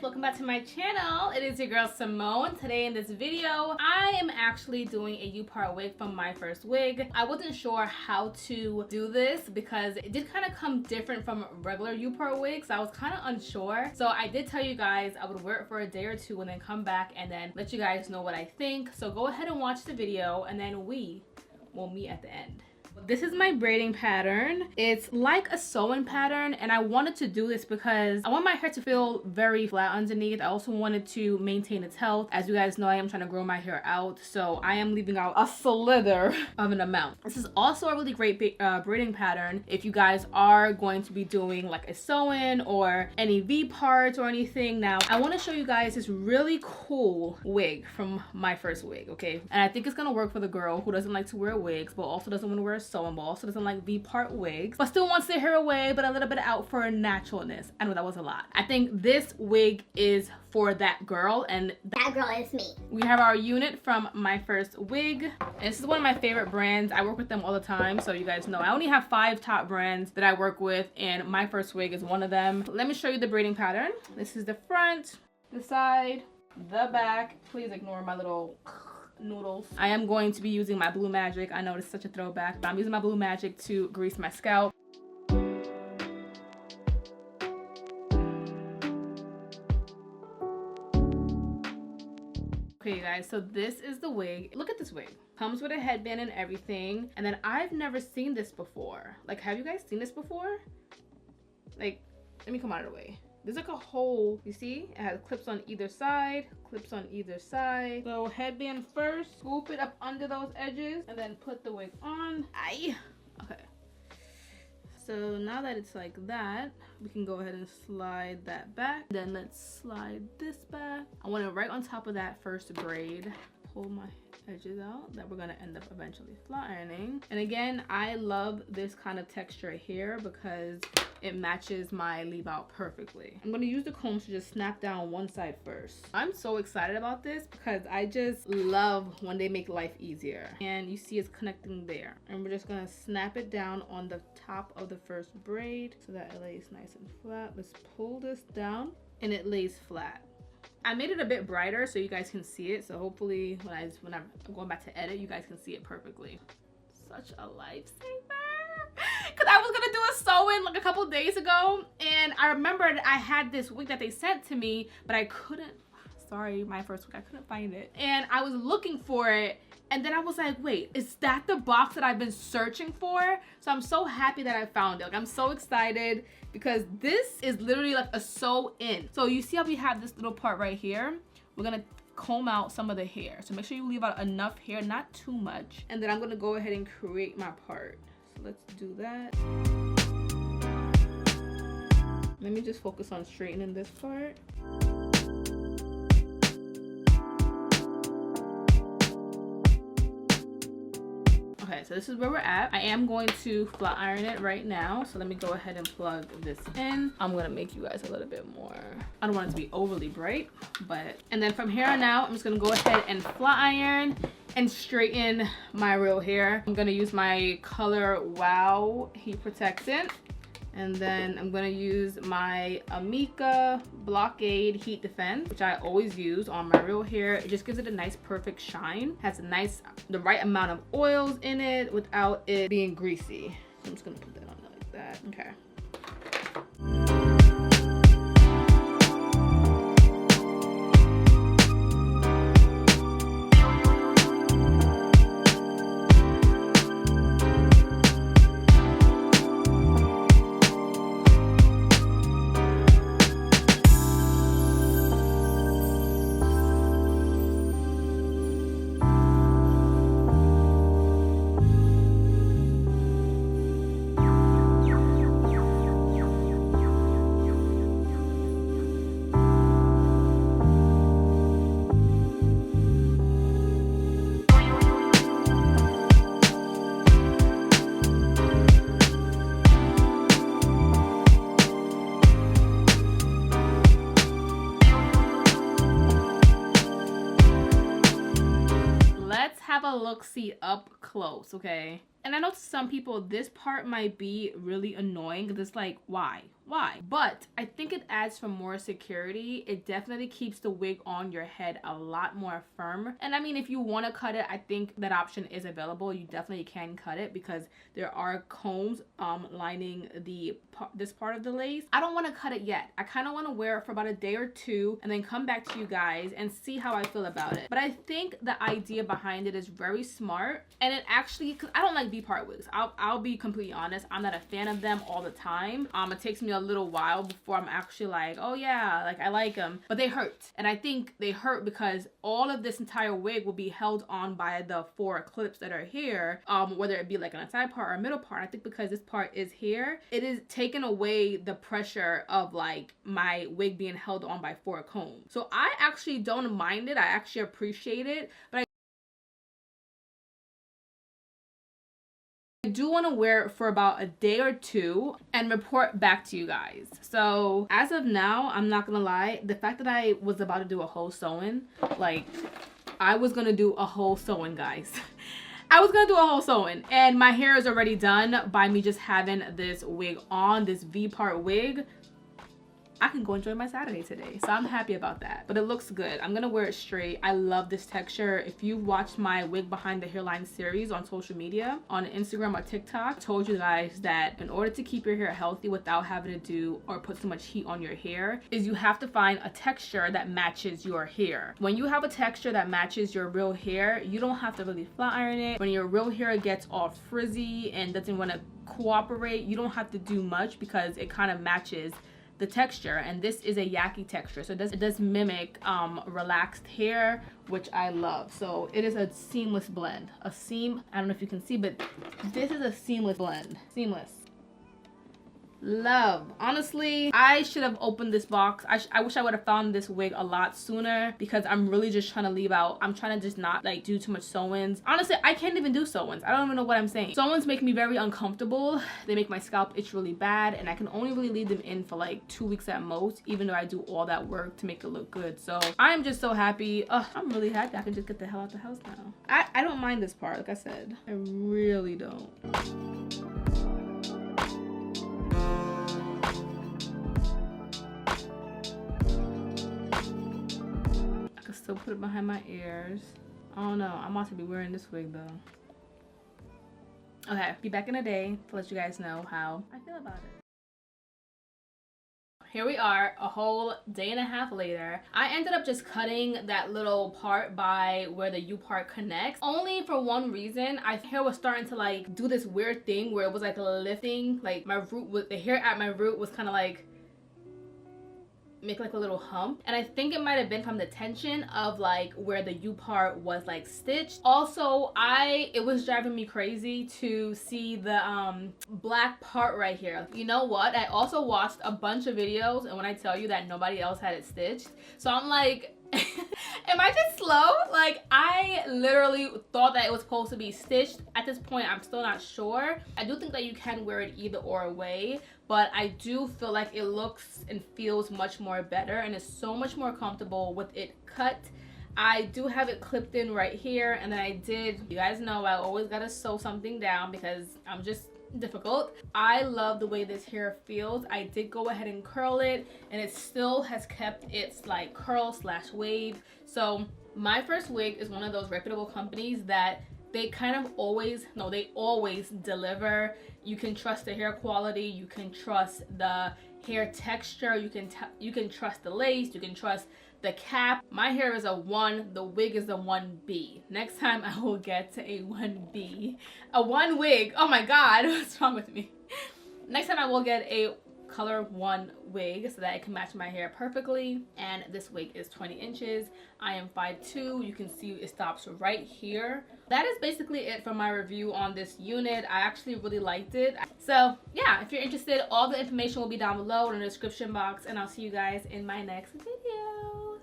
welcome back to my channel. It is your girl Simone. Today in this video I am actually doing a V Part wig from My First Wig. I wasn't sure how to do this because it did kind of come different from regular V Part wigs. I was kind of unsure, so I did tell you guys I would wear it for a day or two and then come back and then let you guys know what I think. So go ahead and watch the video and then we will meet at the end. This is my braiding pattern. It's like a sewing pattern, and I wanted to do this because I want my hair to feel very flat underneath. I also wanted to maintain its health. As you guys know, I am trying to grow my hair out, so I am leaving out a slither of an amount. This is also a really great braiding pattern if you guys are going to be doing like a sew-in or any V parts or anything. Now, I want to show you guys this really cool wig from My First Wig, okay? And I think it's gonna work for the girl who doesn't like to wear wigs, but also doesn't want to wear sewing ball, so doesn't like V part wigs, but still wants their hair away but a little bit out for naturalness. I know that was a lot. I think this wig is for that girl, and that girl is me. We have our unit from My First Wig, and this is one of my favorite brands. I work with them all the time, so you guys know I only have 5 top brands that I work with, and My First Wig is one of them. Let me show you the braiding pattern. This is the front, the side, the back. Please ignore my little noodles. I am going to be using my Blue Magic. I know it's such a throwback, but I'm using my Blue Magic to grease my scalp. Okay, you guys, so this is the wig. Look at this wig. Comes with a headband and everything. And then I've never seen this before. Like, have you guys seen this before? Like, let me come out of the way. There's like a hole, you see? It has clips on either side, clips on either side. So headband first, scoop it up under those edges, and then put the wig on. Aye. Okay. So now that it's like that, we can go ahead and slide that back. Then let's slide this back. I want it right on top of that first braid. Pull my edges out that we're gonna end up eventually flat ironing. And again, I love this kind of texture here because it matches my leave out perfectly. I'm gonna use the comb to just snap down one side first. I'm so excited about this because I just love when they make life easier. And you see it's connecting there. And we're just gonna snap it down on the top of the first braid so that it lays nice and flat. Let's pull this down and it lays flat. I made it a bit brighter so you guys can see it. So hopefully when I'm going back to edit, you guys can see it perfectly. Such a lifesaver. Because I was gonna do a sew-in like a couple days ago, and I remembered I had this wig that they sent to me, but I couldn't, sorry, My First Wig, I couldn't find it. And I was looking for it, and then I was like, wait, is that the box that I've been searching for? So I'm so happy that I found it. Like, I'm so excited because this is literally like a sew-in. So you see how we have this little part right here? We're gonna comb out some of the hair. So make sure you leave out enough hair, not too much. And then I'm gonna go ahead and create my part. So let's do that. Let me just focus on straightening this part. Okay, so this is where we're at. I am going to flat iron it right now. So let me go ahead and plug this in. I'm gonna make you guys a little bit more, I don't want it to be overly bright, but, and then from here on out, I'm just gonna go ahead and flat iron and straighten my real hair. I'm gonna use my Color Wow heat protectant. And then I'm gonna use my Amika Blockade Heat Defense, which I always use on my real hair. It just gives it a nice perfect shine. Has a nice, the right amount of oils in it without it being greasy. So I'm just gonna put that on like that. Okay. Have a look-see up close, okay? And I know to some people this part might be really annoying because it's like, why? But I think it adds for more security. It definitely keeps the wig on your head a lot more firm. And I mean, if you want to cut it, I think that option is available. You definitely can cut it because there are combs lining this part of the lace. I don't want to cut it yet. I kind of want to wear it for about a day or two and then come back to you guys and see how I feel about it. But I think the idea behind it is very smart, and it actually, because I don't like V Part wigs. I'll be completely honest. I'm not a fan of them all the time. It takes me a little while before I'm actually like, oh yeah, like I like them, but they hurt. And I think they hurt because all of this entire wig will be held on by the 4 clips that are here, whether it be like on a side part or a middle part. I think because this part is here, it is taken away the pressure of like my wig being held on by 4 combs. So I actually don't mind it. I actually appreciate it, but I do want to wear it for about a day or two and report back to you guys. So as of now, I'm not gonna lie, the fact that I was about to do a whole sewing, like I was gonna do a whole sewing, guys. I was gonna do a whole sewing, and my hair is already done by me just having this wig on, this V Part wig. I can go enjoy my Saturday today, so I'm happy about that. But it looks good. I'm gonna wear it straight. I love this texture. If you've watched my wig behind the hairline series on social media, on Instagram or TikTok, I told you guys that in order to keep your hair healthy without having to do or put so much heat on your hair, is you have to find a texture that matches your hair. When you have a texture that matches your real hair, you don't have to really flat iron it. When your real hair gets all frizzy and doesn't want to cooperate, you don't have to do much because it kind of matches the texture. And this is a Yaki texture, so it does mimic relaxed hair, which I love. So it is a seamless blend. I don't know if you can see, but this is a seamless blend. Seamless. Love. Honestly, I should have opened this box. I wish I would have found this wig a lot sooner because I'm really just trying to leave out. I'm trying to just not like do too much sew-ins. Honestly, I can't even do sew-ins. I don't even know what I'm saying. Sew-ins make me very uncomfortable. They make my scalp itch really bad, and I can only really leave them in for like 2 weeks at most, even though I do all that work to make it look good. So I'm just so happy. I'm really happy I can just get the hell out the house now. I don't mind this part, like I said. I really don't. Still put it behind my ears. I don't know. I'm about to be wearing this wig though. Okay, be back in a day to let you guys know how I feel about it. Here we are, a whole day and a half later. I ended up just cutting that little part by where the U part connects, only for one reason. My hair was starting to like do this weird thing where it was like lifting, like my root was, the hair at my root was kind of like make like a little hump, and I think it might have been from the tension of like where the U part was like stitched. Also, it was driving me crazy to see the black part right here. You know what, I also watched a bunch of videos, and when I tell you that nobody else had it stitched, so I'm like am I just slow? Like, I literally thought that it was supposed to be stitched. At this point, I'm still not sure. I do think that you can wear it either or way, but I do feel like it looks and feels much more better and is so much more comfortable with it cut. I do have it clipped in right here, and then you guys know I always gotta sew something down because I'm just difficult. I love the way this hair feels. I did go ahead and curl it, and it still has kept its like curl slash wave. So my first wig is one of those reputable companies that they kind of always, no, they always deliver. You can trust the hair quality, you can trust the hair texture, you can trust the lace, you can trust the cap. My hair is a 1, the wig is a 1B. Next time I will get to a 1B. A 1 wig, oh my god, what's wrong with me? Next time I will get a color 1 wig so that it can match my hair perfectly. And this wig is 20 inches. I am 5'2". You can see it stops right here. That is basically it for my review on this unit. I actually really liked it. So yeah, if you're interested, all the information will be down below in the description box, and I'll see you guys in my next video.